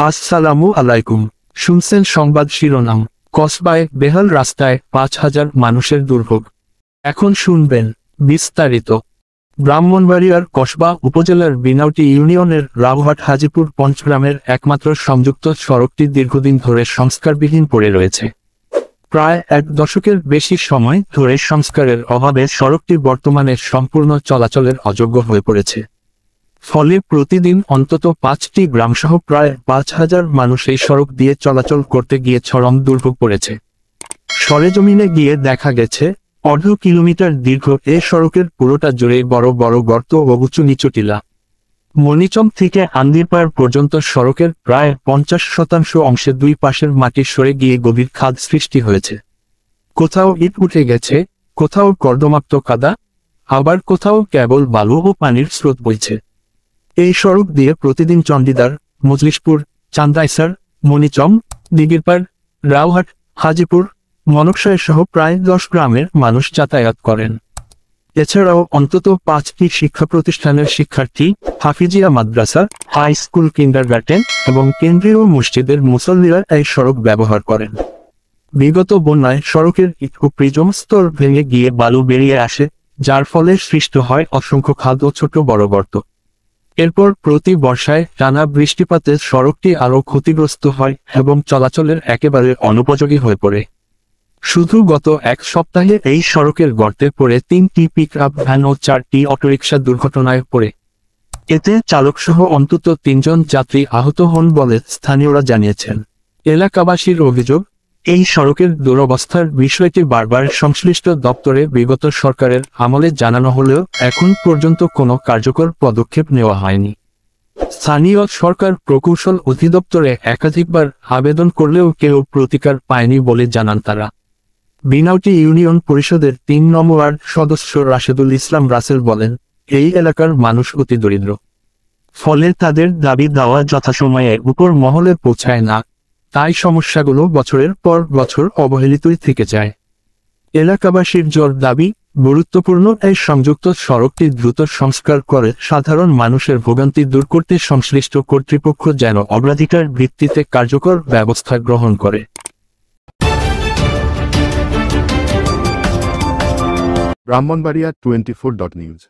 আসসালামু আলাইকুম। শুনছেন সংবাদ শিরোনাম। কসবায় বেহাল রাস্তায় ৫,০০০ মানুষের দুর্ভোগ। এখন শুনবেন বিস্তারিত। ব্রাহ্মণবাড়িয়ার কসবা উপজেলার বিনাউটি ইউনিয়নের রাউহাট হাজিপুর পঞ্চগ্রামের একমাত্র সংযুক্ত সড়কটি দীর্ঘদিন ধরে সংস্কারবিহীন পড়ে রয়েছে। প্রায় এক দশকের বেশি সময় ধরে সংস্কারের অভাবে সড়কটি বর্তমানে সম্পূর্ণ চলাচলের অযোগ্য হয়ে পড়েছে। ফলে প্রতিদিন অন্তত ৫টি গ্রামসহ প্রায় ৫,০০০ মানুষ এই সড়ক দিয়ে চলাচল করতে গিয়ে চরম দুর্ভোগ পড়েছে। সরেজমিনে গিয়ে দেখা গেছে, অর্ধ কিলোমিটার দীর্ঘ এ সড়কের পুরোটা জুড়েই বড় বড় গর্ত ও উঁচু নিচু টিলা। মনিচম থেকে আন্দিরপাড় পর্যন্ত সড়কের প্রায় ৫০% অংশে দুই পাশের মাটি সরে গিয়ে গভীর খাদ সৃষ্টি হয়েছে। কোথাও ইট উঠে গেছে, কোথাও কর্দমাক্ত কাদা, আবার কোথাও কেবল বালু ও পানির স্রোত বইছে। এই সড়ক দিয়ে প্রতিদিন চণ্ডীদার, মজলিশপুর, চান্দাইসার, মনিচম, দিগিরপাড়, রাউহাট, হাজিপুর, মনকশায় সহ প্রায় ১০ গ্রামের মানুষ যাতায়াত করেন। এছাড়াও অন্তত ৫টি শিক্ষা প্রতিষ্ঠানের শিক্ষার্থী, হাফিজিয়া মাদ্রাসা, হাই স্কুল, কিন্ডারগার্টেন এবং কেন্দ্রীয় মসজিদের মুসল্লিরা এই সড়ক ব্যবহার করেন। বিগত বন্যায় সড়কের ইট ও প্রিজম স্তর ভেঙে গিয়ে বালু বেরিয়ে আসে, যার ফলে সৃষ্টি হয় অসংখ্য খাদ ও ছোট বড় গর্ত। এরপর প্রতি বর্ষায় টানা বৃষ্টিপাতে সড়কটি আরও ক্ষতিগ্রস্ত হয় এবং চলাচলের একেবারে অনুপযোগী হয়ে পড়ে। শুধু গত এক সপ্তাহে এই সড়কের গর্তে পড়ে ৩টি পিকআপ ভ্যান ও 4টি অটোরিকশা দুর্ঘটনায় পড়ে। এতে চালকসহ অন্তত ৩ জন যাত্রী আহত হন বলে স্থানীয়রা জানিয়েছেন। এলাকাবাসীর অভিযোগ, এই সড়কের দুরবস্থার বিষয়টি বারবার সংশ্লিষ্ট দপ্তরে বিগত সরকারের আমলে জানানো হলেও এখন পর্যন্ত কোনো কার্যকর পদক্ষেপ নেওয়া হয়নি। স্থানীয় সরকার প্রকৌশল অধিদপ্তরে একাধিকবার আবেদন করলেও কেউ প্রতিকার পায়নি বলে জানান তারা। বিনাউটি ইউনিয়ন পরিষদের ৩ নম্বর ওয়ার্ড সদস্য রাশেদুল ইসলাম রাসেল বলেন, এই এলাকার মানুষ অতি দরিদ্র। ফলে তাদের দাবি দাওয়া যথাসময়ে উপর মহলে পৌঁছায় না, তাই সমস্যাগুলো বছরের পর বছর অবহেলিতই থেকে যায়। এলাকাবাসীর জোর দাবি, গুরুত্বপূর্ণ এই সংযুক্ত সড়কটি দ্রুত সংস্কার করে সাধারণ মানুষের ভোগান্তি দূর করতে সংশ্লিষ্ট কর্তৃপক্ষ যেন অগ্রাধিকার ভিত্তিতে কার্যকর ব্যবস্থা গ্রহণ করে। ব্রাহ্মণবাড়িয়া 24.news